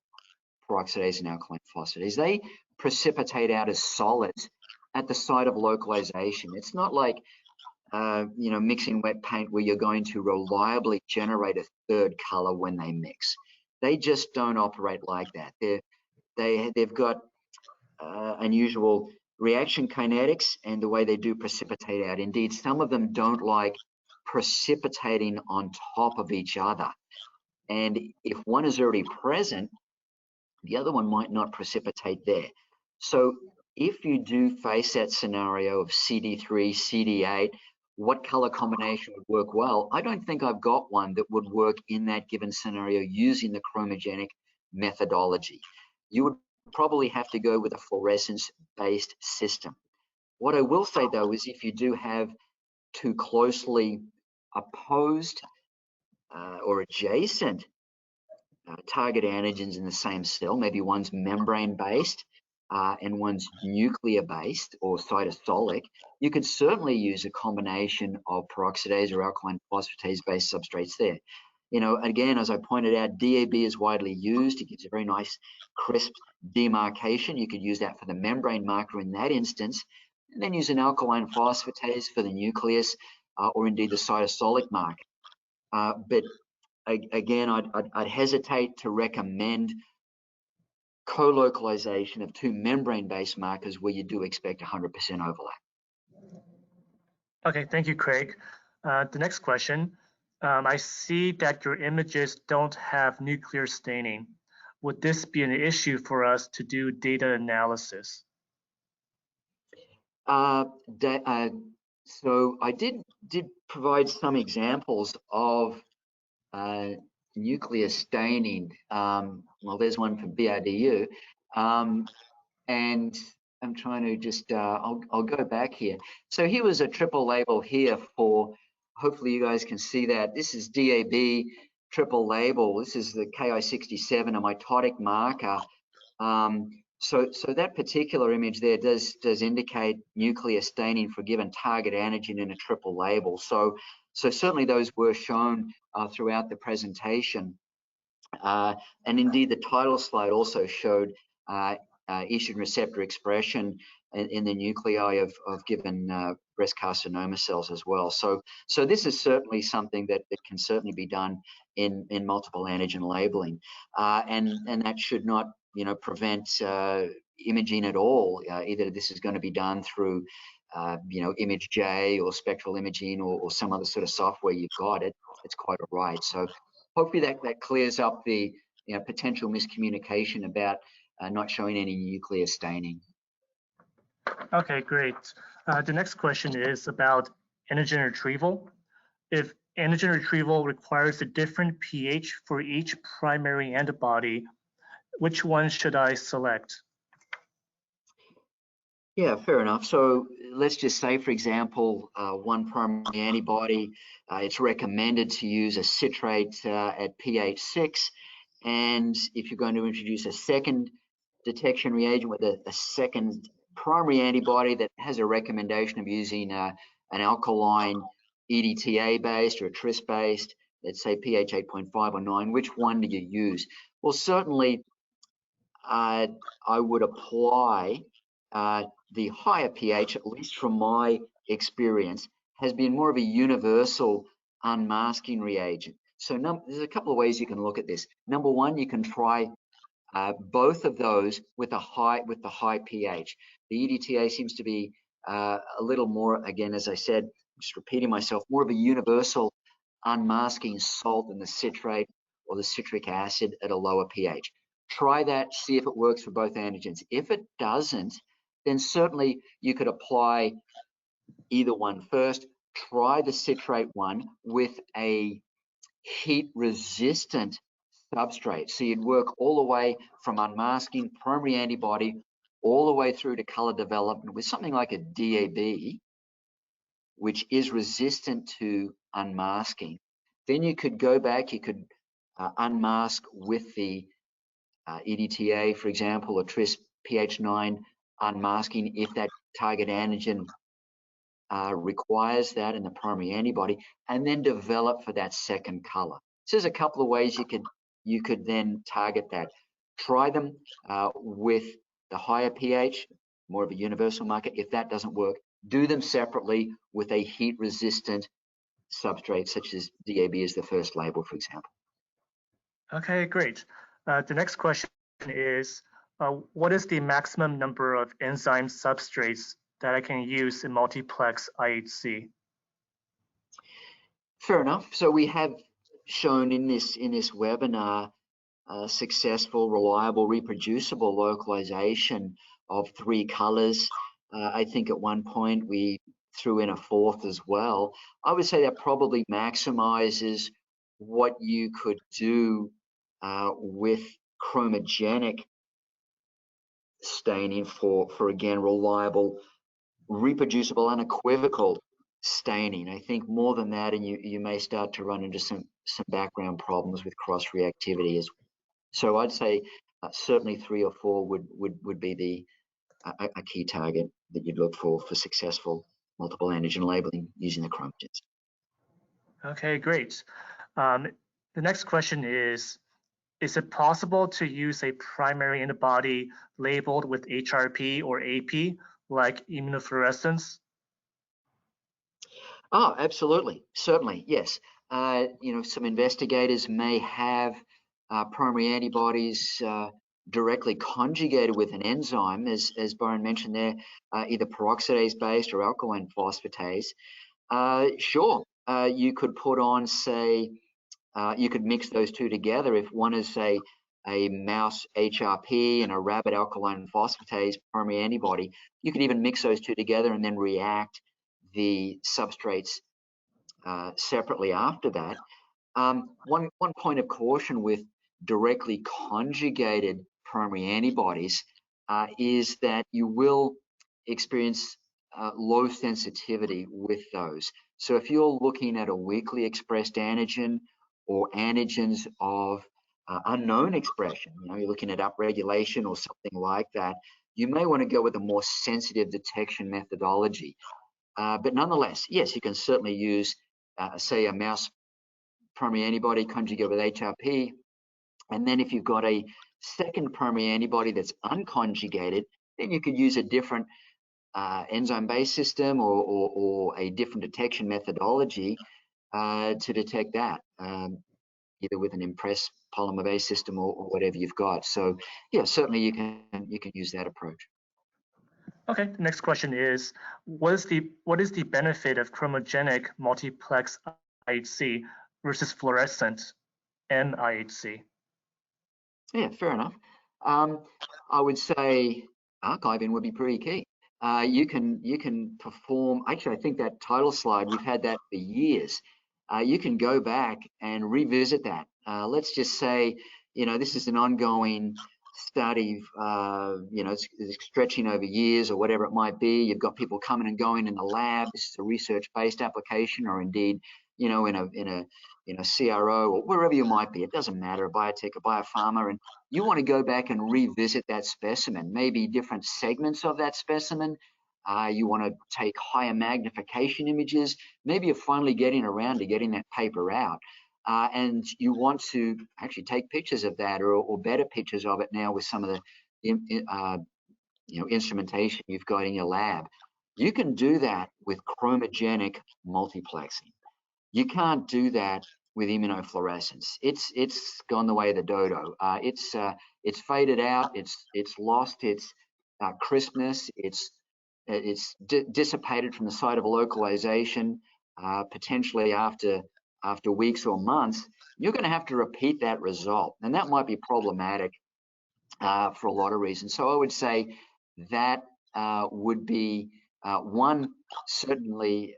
peroxidase and alkaline phosphatase, they precipitate out as solids at the site of localization. It's not like mixing wet paint where you're going to reliably generate a third color when they mix. They just don't operate like that. They've got unusual reaction kinetics and the way they do precipitate out. Indeed, some of them don't like precipitating on top of each other. And if one is already present, the other one might not precipitate there. So if you do face that scenario of CD3, CD8, what color combination would work well? I don't think I've got one that would work in that given scenario using the chromogenic methodology. You would probably have to go with a fluorescence-based system. What I will say, though, is if you do have two closely opposed or adjacent target antigens in the same cell, maybe one's membrane-based and one's nuclear-based or cytosolic, you could certainly use a combination of peroxidase or alkaline phosphatase-based substrates there. You know, again, as I pointed out, DAB is widely used. It gives a very nice, crisp demarcation. You could use that for the membrane marker in that instance, and then use an alkaline phosphatase for the nucleus, or indeed the cytosolic marker. But again, I'd hesitate to recommend co-localization of two membrane-based markers where you do expect 100% overlap. Okay, thank you, Craig. The next question. I see that your images don't have nuclear staining. Would this be an issue for us to do data analysis? So I did provide some examples of nuclear staining. Well, there's one for BRDU, and I'm trying to just, I'll go back here. So here was a triple label here for, hopefully you guys can see that. This is DAB triple label. This is the Ki67, a mitotic marker. So that particular image there does indicate nuclear staining for a given target antigen in a triple label. So certainly those were shown throughout the presentation. And indeed, the title slide also showed estrogen receptor expression in the nuclei of given breast carcinoma cells as well. So this is certainly something that can certainly be done in multiple antigen labeling, and that should not, you know, prevent imaging at all. Either this is going to be done through you know, ImageJ or spectral imaging or some other sort of software you've got. It's quite all right. So hopefully that clears up the, you know, potential miscommunication about not showing any nuclear staining. Okay, great. The next question is about antigen retrieval. If antigen retrieval requires a different pH for each primary antibody, which one should I select? Yeah, fair enough. So let's just say, for example, one primary antibody, it's recommended to use a citrate at pH 6. And if you're going to introduce a second detection reagent with a second primary antibody that has a recommendation of using an alkaline EDTA based or a tris based, let's say pH 8.5 or 9, which one do you use? Well, certainly I would apply the higher pH, at least from my experience, has been more of a universal unmasking reagent. So there's a couple of ways you can look at this. Number one, you can try both of those with the high pH. The EDTA seems to be a little more, again, as I said, just repeating myself, more of a universal unmasking salt than the citrate or the citric acid at a lower pH. Try that, see if it works for both antigens. If it doesn't, then certainly you could apply either one first. Try the citrate one with a heat-resistant substrate. So you'd work all the way from unmasking primary antibody all the way through to color development with something like a DAB, which is resistant to unmasking. Then you could go back, you could unmask with the EDTA, for example, or tris pH 9 unmasking if that target antigen requires that in the primary antibody, and then develop for that second color. So there's a couple of ways you could then target that. Try them with the higher pH, more of a universal marker. If that doesn't work, do them separately with a heat-resistant substrate, such as DAB is the first label, for example. Okay, great. The next question is, what is the maximum number of enzyme substrates that I can use in multiplex IHC? Fair enough. So we have shown in this webinar successful, reliable, reproducible localization of 3 colors. I think at one point we threw in a 4th as well. I would say that probably maximizes what you could do with chromogenic staining for again, reliable, reproducible, unequivocal staining. I think more than that, and you may start to run into some background problems with cross-reactivity as well. So I'd say certainly 3 or 4 would be a key target that you'd look for successful multiple antigen labeling using the chromogens. Okay, great. The next question is it possible to use a primary antibody labeled with HRP or AP, like immunofluorescence? Oh, absolutely, certainly, yes. Some investigators may have primary antibodies directly conjugated with an enzyme, as Byron mentioned there, either peroxidase-based or alkaline phosphatase. Sure, you could put on, say, you could mix those two together. If one is, say, a mouse HRP and a rabbit alkaline phosphatase primary antibody, you could even mix those two together and then react the substrates separately after that. One point of caution with directly conjugated primary antibodies is that you will experience low sensitivity with those. So if you're looking at a weakly expressed antigen or antigens of unknown expression, you're looking at upregulation or something like that, you may want to go with a more sensitive detection methodology. But nonetheless, yes, you can certainly use, say, a mouse primary antibody conjugated with HRP. And then if you've got a second primary antibody that's unconjugated, then you could use a different enzyme-based system or a different detection methodology to detect that, either with an impress polymer-based system or whatever you've got. So yeah, certainly you can use that approach. Okay, the next question is, what is the benefit of chromogenic multiplex IHC versus fluorescent NIHC? Yeah, fair enough. I would say archiving would be pretty key. You can perform. Actually, I think that title slide, we've had that for years. You can go back and revisit that. Let's just say, this is an ongoing study. It's stretching over years or whatever it might be. You've got people coming and going in the lab. This is a research-based application, or indeed, in a CRO or wherever you might be. It doesn't matter, a biotech, a biopharma, and you want to go back and revisit that specimen, maybe different segments of that specimen. You want to take higher magnification images. Maybe you're finally getting around to getting that paper out. And you want to actually take pictures of that or better pictures of it now with some of the instrumentation you've got in your lab. You can do that with chromogenic multiplexing. You can't do that with immunofluorescence. It's gone the way of the dodo. It's faded out. It's lost its crispness. It's dissipated from the site of a localization. Potentially after weeks or months, you're going to have to repeat that result, and that might be problematic for a lot of reasons. So I would say that would be one certainly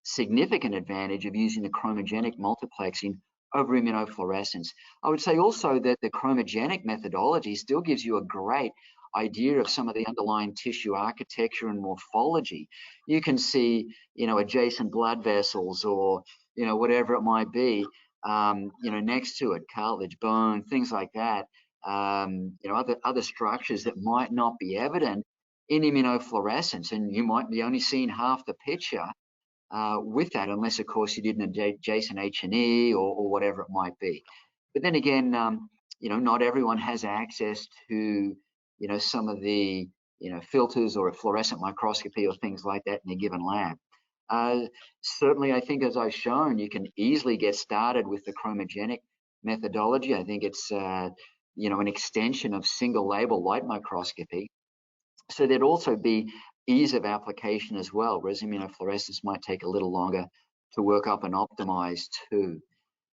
significant advantage of using the chromogenic multiplexing over immunofluorescence. I would say also that the chromogenic methodology still gives you a great idea of some of the underlying tissue architecture and morphology. You can see, adjacent blood vessels or, whatever it might be, next to it, cartilage, bone, things like that. Other structures that might not be evident in immunofluorescence, and you might be only seeing half the picture with that, unless of course you did an adjacent H&E or whatever it might be. But then again, not everyone has access to some of the filters or a fluorescent microscopy or things like that in a given lab. Certainly, I think, as I've shown, you can easily get started with the chromogenic methodology. I think it's an extension of single label light microscopy. So there'd also be ease of application as well, whereas immunofluorescence might take a little longer to work up and optimize too.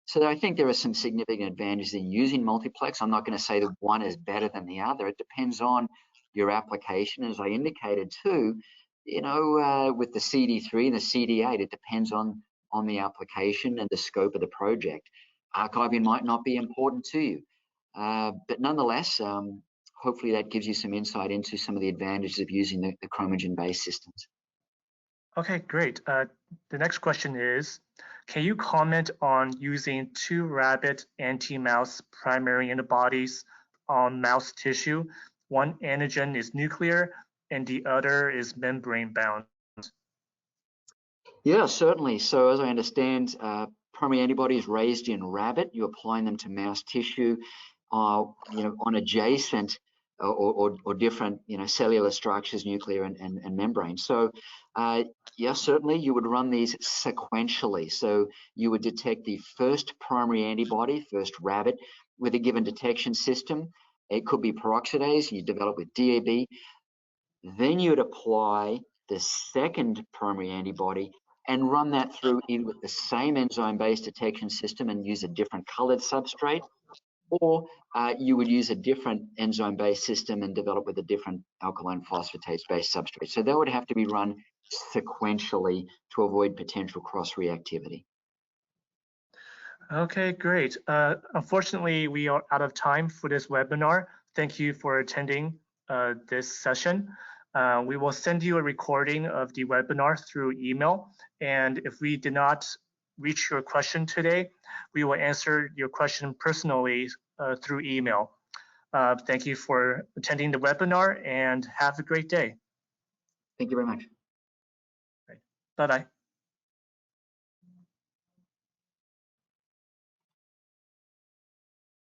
So I think there are some significant advantages in using multiplex. I'm not going to say that one is better than the other. It depends on your application. As I indicated too, with the CD3 and the CD8, it depends on the application and the scope of the project. Archiving might not be important to you, but nonetheless, hopefully that gives you some insight into some of the advantages of using the chromogen-based systems. Okay, great. The next question is, can you comment on using 2 rabbit anti-mouse primary antibodies on mouse tissue? One antigen is nuclear and the other is membrane bound. Yeah, certainly. So as I understand, primary antibodies raised in rabbit, you're applying them to mouse tissue, on adjacent or different, cellular structures, nuclear and membrane. So, yes, certainly you would run these sequentially. So you would detect the first primary antibody, first rabbit, with a given detection system. It could be peroxidase, you develop with DAB. Then you would apply the second primary antibody and run that through either with the same enzyme-based detection system and use a different colored substrate, or you would use a different enzyme-based system and develop with a different alkaline phosphatase-based substrate. So that would have to be run sequentially to avoid potential cross-reactivity. Okay, great. Unfortunately, we are out of time for this webinar. Thank you for attending this session. We will send you a recording of the webinar through email. And if we did not reach your question today, we will answer your question personally through email. Thank you for attending the webinar and have a great day. Thank you very much. Bye-bye.